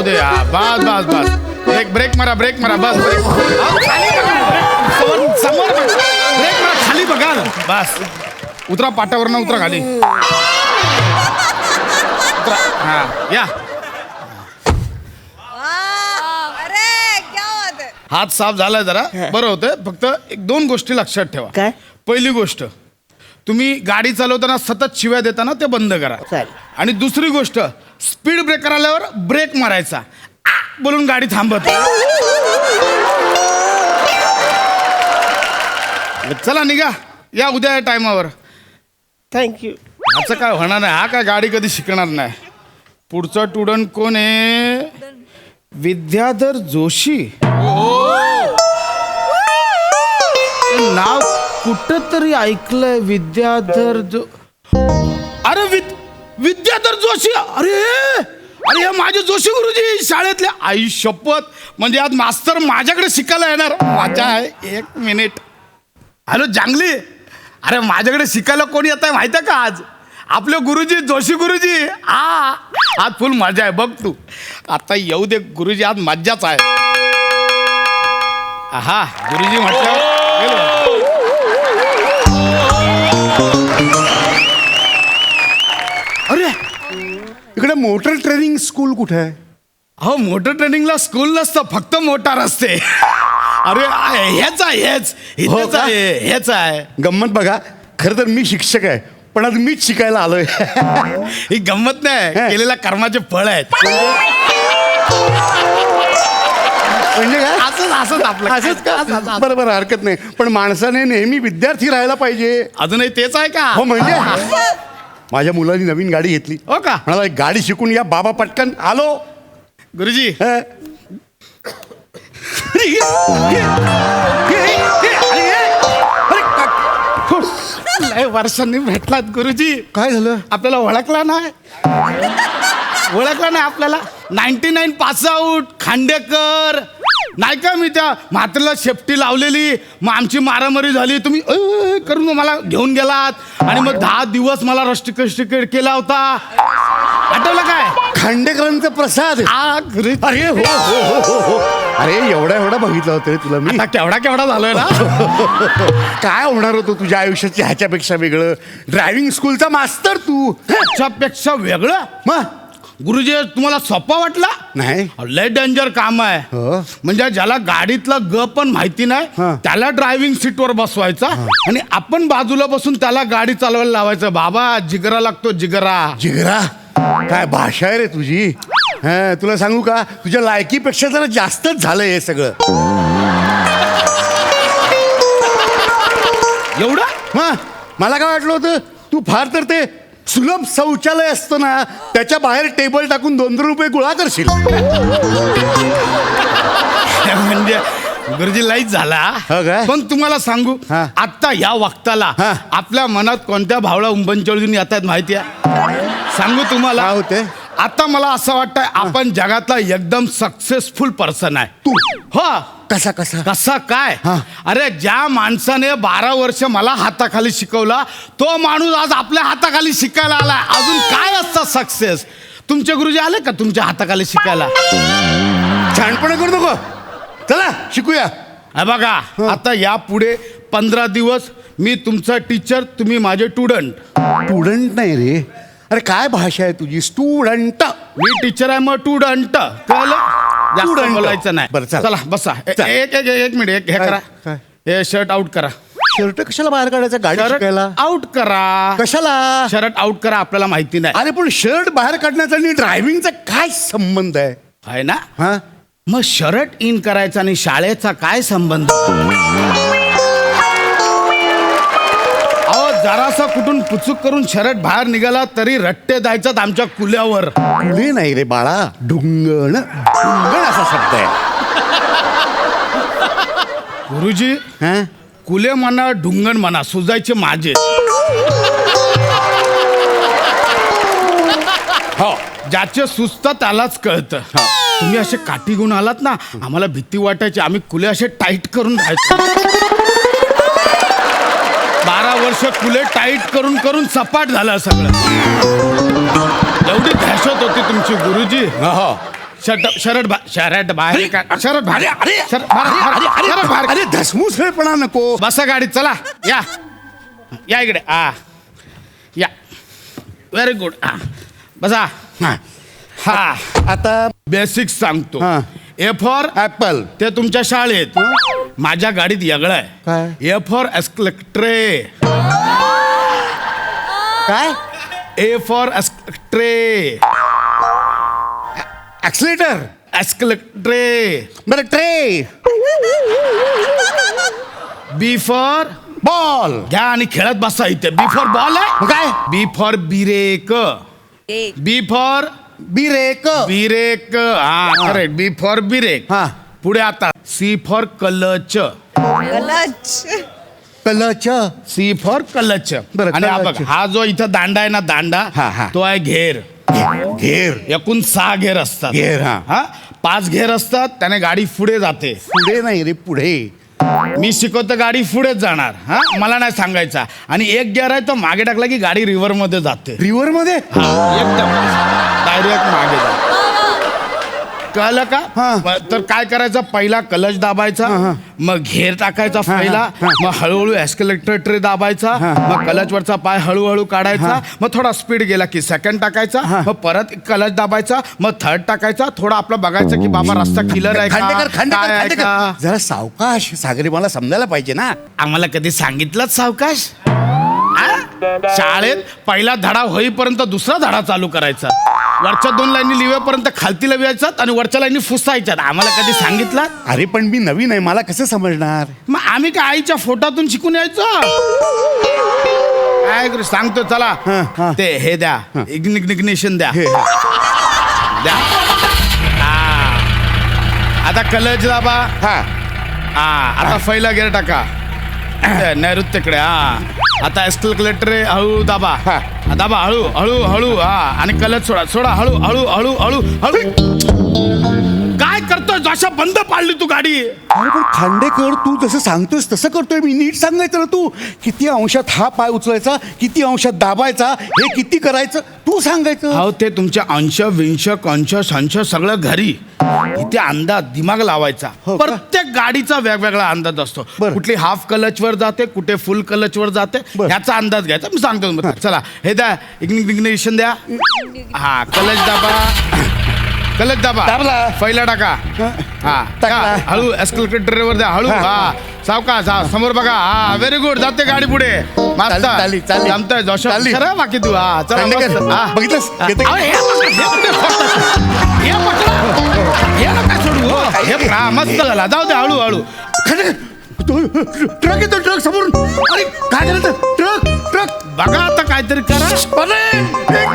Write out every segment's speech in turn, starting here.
जाऊ दे बस बस बस ब्रेक मारा बस ब्रेक समोर ब्रेक मारा खाली बघा बस उतरा पाटावर उतरा खाली उतरा हा या हात साफ झालाय जरा बरं होतंय फक्त एक दोन गोष्टी लक्षात ठेवा काय? पहिली गोष्ट तुम्ही गाडी चालवताना सतत शिव्या देताना ते बंद करा चालेल. आणि दुसरी गोष्ट स्पीड ब्रेकर आल्यावर ब्रेक मारायचा बोलून गाडी थांबत चला निघा या उद्या या टायमावर थँक्यू. ह्याचं काय होणार नाही हा काय गाडी कधी शिकणार नाही पुढचा स्टुडंट कोण आहे विद्याधर जोशी नाव कुठं तरी ऐकलंय विद्याधर अरे विद्याधर जोशी अरे अरे हे माझे जोशी गुरुजी शाळेतले आई शपथ म्हणजे आज मास्तर माझ्याकडे शिकायला येणार माझ्या आहे 1 मिनिट हॅलो जांगली अरे माझ्याकडे शिकायला कोणी येत आहे माहिती आहे का आज आपले गुरुजी जोशी गुरुजी आज फुल मजा आहे बघ तू आता येऊ दे गुरुजी आज मज्जाच आहे हा गुरुजी म्हटल्यावर अरे इकडे मोटर ट्रेनिंग स्कूल कुठे आहे? हो मोटर ट्रेनिंगला स्कूल नसतं फक्त मोटार असते अरे हेच आहे हेच आहे गंमत बघा खरं तर मी शिक्षक आहे पण आज मीच शिकायला आलोय. ही गंमत नाही केलेल्या कर्माचे फळ आहेत म्हणजे काय असंच आपलं असंच का बरोबर हरकत नाही पण माणसाने नेहमी विद्यार्थी राहायला पाहिजे. अजूनही तेच आहे का हो म्हणजे माझ्या मुलांनी नवीन गाडी घेतली हो का म्हणाला एक गाडी शिकून या बाबा पटकन आलो गुरुजी हं. लय वर्षांनी भेटलात गुरुजी काय झालं आपल्याला ओळखला नाही आपल्याला 99 पास आउट खांडेकर नाही का मी त्या म्हातारीला शेपटी लावलेली मग आमची मारामारी झाली तुम्ही करून मग मला घेऊन गेलात आणि मग 10 दिवस मला रस्टिकेट केला होता आठवलं काय खांडेकरांचा प्रसाद गुरुजी अरे हो हो हो हो हो अरे एवढा बघितलं होतं रे तुला मी आता केवढा झालोय ना काय होणार होतं तुझ्या आयुष्याची ह्याच्यापेक्षा वेगळं ड्रायव्हिंग स्कूलचा मास्तर तू ह्याच्यापेक्षा वेगळं मग गुरुजी तुम्हाला सोपा वाटला नाही लय डेंजर काम आहे हो. म्हणजे ज्याला गाडीतला ग पण माहिती नाही हा. त्याला ड्रायव्हिंग सीटवर बसवायचा आणि आपण बाजूला बसून त्याला गाडी चालवायला लावायचं बाबा जिगरा लागतो जिगरा काय भाषा आहे रे तुझी हा तुला सांगू का तुझ्या लायकीपेक्षा जरा जास्तच झालंय हे सगळं एवढं हा मला काय वाटलं होतं तू फार तर ते सुलभ शौचालय असतं ना त्याच्या बाहेर टेबल टाकून 2 रुपये गोळा करशील. म्हणजे गुरुजी लईच झाला हो काय? पण तुम्हाला सांगू हा. आता या वक्ताला हा. आपल्या मनात कोणत्या भावला उंबनचळून येतात माहिती आहे सांगू तुम्हाला काय होते? आता मला असं वाटतंय आपण जगातला एकदम सक्सेसफुल पर्सन आहे तू हो कसा कसा कसा काय हा. अरे ज्या माणसाने 12 वर्ष मला हाताखाली शिकवला तो माणूस आज आपल्या हाताखाली शिकायला आला अजून काय असतं सक्सेस तुमचे गुरुजी आले का तुमच्या हाताखाली शिकायला छानपणा करू नको चला शिकूया. हे बघा आता यापुढे 15 दिवस मी तुमचा टीचर तुम्ही माझे स्टुडंट स्टुडंट नाही रे अरे काय भाषा आहे तुझी स्टुडंट मी टीचर आहे मग स्टुडंट कळलं जास्त Student. बोलायचं नाही बरं, चल. चला बसा चल. एक मिनिट हे काय? करा काय? हे शर्ट आउट करा शर्ट कशाला बाहेर काढायचं गाडी शर्ट शिकायला आउट करा कशाला शर्ट आउट करा आपल्याला माहिती नाही अरे पण शर्ट बाहेर काढण्याचा आणि ड्रायव्हिंगचा काय संबंध आहे आहे ना हा मग शर्ट इन करायचा आणि शाळेचा काय संबंध अहो जरासा कुठून पुचूक करून शर्ट बाहेर निघाला तरी रट्टे द्यायचात आमच्या कुल्यावर कुले नाही रे बाळा ढुंगण ढुंगण असा शब्द आहे. गुरुजी हा? कुले म्हणा ढुंगण म्हणा सुजायचे माझे हो ज्याचे सुचतं त्यालाच कळतं तुम्ही असे काठी घेऊन आलात ना आम्हाला भीती वाटायची आम्ही कुले असे टाईट करून राहायचो 12 वर्ष कुले टाईट करून करून सपाट झालं सगळं एवढी दहशत होती तुमची गुरुजी हो शर्ट बाहेर शर्ट बाहेर अरे शर्ट बाहेर अरे धसमुसळपणा नको. बसा गाडीत चला या इकडे या व्हेरी गुड बसा. हा. हा आता बेसिक सांगतो. हा. A for apple. ते तुमच्या शाळेत माझ्या गाडीत वेगळं आहे. काय? A for escalator. काय? A for escalator. Accelerator. Escalator. बरं ट्रे. बी फॉर बॉल. घ्या आणि खेळत बसा इथे. बी फॉर बॉल आहे. काय? B for break. B for break. Break. हा करेक्ट. B for break. हा. पुढे आता सी फॉर कलच. कलच. सी फॉर कलच. बरं, आणि हा कलच. बघ हा जो इथं दांडा आहे ना दांडा हा, हा. तो आहे घेर. घेर. एकूण 6 घेर असतात. घेर, हा. 5 घेर असतात त्याने गाडी पुढे जाते. पुढे नाही रे पुढे. मी शिकवतो गाडी पुढेच जाणार. मला नाही सांगायचा. आणि एक गिअर आहे तो मागे टाकला की गाडी रिव्हर मध्ये जाते. रिव्हर मध्ये. एकदम डायरेक्ट मागे जाते. कळलं का? हा. तर काय करायचं पहिला क्लच दाबायचा. मग घेर टाकायचा पहिला. मग हळूहळू एस्केलेटर ट्रे दाबायचा. मग क्लच वरचा पाय हळूहळू काढायचा. मग थोडा स्पीड गेला की सेकंड टाकायचा. मग परत क्लच दाबायचा. मग थर्ड टाकायचा. थोडं आपलं बघायचं की बाबा रस्ता क्लिअर आहे खांडेकर का खांडेकर काय आहे खांडेकर. का. जरा सावकाश सागरी मला समजायला पाहिजे ना. आम्हाला कधी सांगितलंच सावकाश. शाळेत पहिला धडा होईपर्यंत दुसरा धडा चालू करायचा. वरच्या 2 लाईनी लिवेपर्यंत खालती लिवायच्यात आणि वरच्या लाईनी फुसायच्यात. आम्हाला कधी सांगितलं? अरे पण मी नवीन आहे मला कसं समजणार. मग आम्ही काय आईच्या फोटातून शिकून यायचो? काय करू सांगतो चला. हा. ते हे द्या इग्निग्निशन द्या. हे. द्या. आता कलच दाबा. हा. आता पहिला गेअर टाका. नैऋत्यकडे. आता एस्केलेटर हळू दाबा. दाबा हळू हळू हळू. आणि कलच सोडा हळू हळू हळू हळू हळू. काय करतोय जशा बंद पाडली तू गाडी. अरे पण खांडेकर तू जसं सांगतोयस तसं करतोय मी. नीट सांगायचं ना तू. किती अंशात हा पाय उचलायचा किती अंशात दाबायचा हे किती करायचं तू सांगायचं. हो ते तुमच्या अंश विंश कंश संश सगळं घरी इथे अंदाज दिमाग लावायचा. हो का? प्रत्येक गाडीचा वेगवेगळा अंदाज असतो. बरं. कुठली हाफ क्लच वर जाते कुठे फुल क्लच वर जाते बरं. ह्याचा अंदाज घ्यायचा. मी सांगतो तुम्हाला. चला हे द्या इग्निग्निशन द्या. हा क्लच दाबा. क्लच दाबा. दाबला. पहिला टाका. टाकला. हा हळू एस्केलेटर वर द्या हळू. सावकाश. समोर बघा. Very good. जाते गाडी पुढे. मस्त चालली, चालली. जमतंय जोशा. चालली. खरं बाकी तू. चला खांडेकर, मस्त. बघितलंस? येते. अहो, हे पकडा. हे नका सोडू. हे पकडा. मस्त झाला. जाऊ दे हळू हळू. ट्रक येतो ट्रक समोरून. अरे काय करायचं. ट्रक बघा आता काहीतरी करा.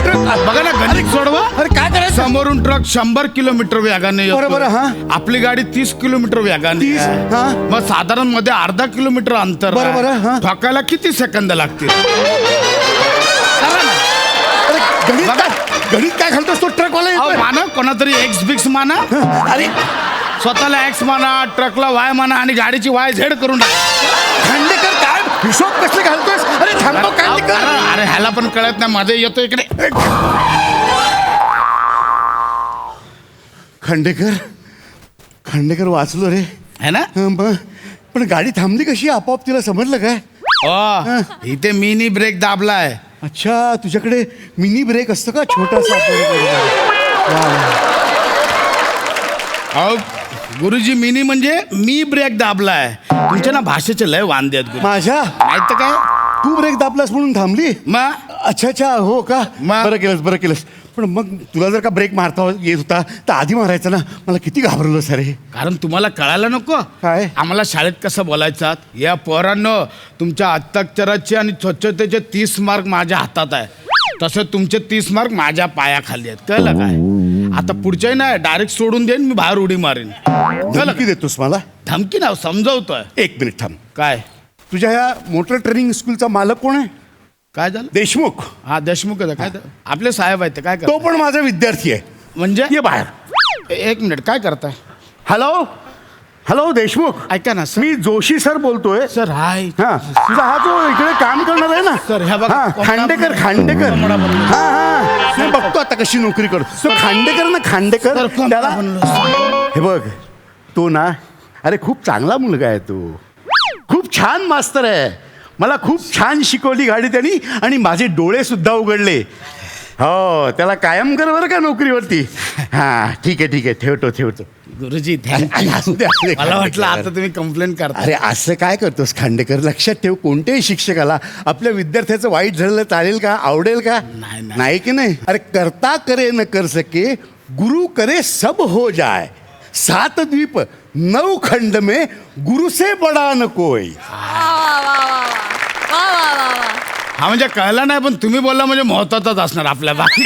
ट्रक बघा ना गणित सोडवा. अरे काय करायचं. समोरून ट्रक 100 किलोमीटर वेगाने येतो. बरोबर, हा. आपली गाडी 30 किलोमीटर वेगाने 30, आहे. हा. मग साधारण मध्ये अर्धा किलोमीटर अंतर आहे. बरोबर, हा. ठोकायला किती सेकंद लागतील. करा ना. अरे गणित काय घालतोस तो ट्रकवाला अहो, येतोय. माना कोणातरी एक्स बिक्स माना. अरे स्वतःला एक्स माना ट्रकला वाय माना आणि गाडीची वाय झेड करून टाका. खांडेकर काय हिशोब कसले घालतोस. अरे थांबव खांडेकर. अरे ह्याला पण कळत नाही. माझं येतो इकडे. खांडेकर वाचलो रे. है ना. पण गाडी थांबली कशी आपोआप तिला समजलं काय. इथे मिनी ब्रेक दाबलाय. अच्छा तुझ्याकडे मिनी ब्रेक असतं का छोटासा. अहो गुरुजी मिनी म्हणजे मी ब्रेक दाबलाय. तुमच्या ना भाषेचे लय वांदे आहेत गुरु. माझ्या माहित तर काय. तू ब्रेक दाबलास म्हणून थांबली. मग अच्छा हो का. मग? बरं केलंस. पण मग तुला जर का ब्रेक मारता येत होता तर आधी मारायचा ना. मला किती घाबरलो अरे. कारण तुम्हाला कळायला नको. काय? आम्हाला शाळेत कसं बोलायचं. या पोरांनो तुमच्या हस्ताक्षराचे आणि स्वच्छतेचे 30 मार्क माझ्या हातात आहे. तसं तुमचे 30 मार्क माझ्या पायाखाली आहेत. कळलं काय. आता पुढच्याही नाही डायरेक्ट सोडून देईन मी. बाहेर उडी मारेन. धमकी देतोस मला. धमकी ना समजवतोय. 1 मिनिट थांब. काय तुझ्या ह्या मोटर ट्रेनिंग स्कूलचा मालक कोण आहे. काय झालं. देशमुख. हा देशमुख आहे. काय आपले साहेब आहेत ते काय तो पण माझा विद्यार्थी आहे. म्हणजे ये बाहेर. 1 मिनिट काय करताय. हॅलो हॅलो देशमुख, ऐका ना सर. मी जोशी सर बोलतोय. Sir hi. हा तुझा हा जो इकडे काम करणार आहे ना सर, ह्या बघा, हा, खांडेकर खांडेकर कोंबडा बनलो. हा हा मी बघतो आता कशी नोकरी करतो. तो खांडेकर ना खांडेकर सर, कोंबडा त्याला बनलो. हे बघ तो ना, अरे खूप चांगला मुलगा आहे तो, खूप छान मास्तर आहे. मला खूप छान शिकवली गाडी त्यांनी आणि माझे डोळे सुद्धा उघडले. हो त्याला कायम कर बरं का नोकरीवरती. हा ठीक आहे ठेवतो. गुरुजी अरे, असू दे. मला वाटलं आता तुम्ही कंप्लेंट करता. अरे असं काय करतोस खांडेकर? लक्षात ठेव, कोणत्याही शिक्षकाला आपल्या विद्यार्थ्याचं वाईट झालेलं चालेल का, आवडेल का? नाही की नाही? अरे करता करे न कर सके, गुरु करे सब हो जाए. 7 द्वीप 9 खंड में गुरु से बडा न कोई. हा म्हणजे कळला नाही, पण तुम्ही बोलला म्हणजे महत्वाचाच असणार आपल्या बाकी.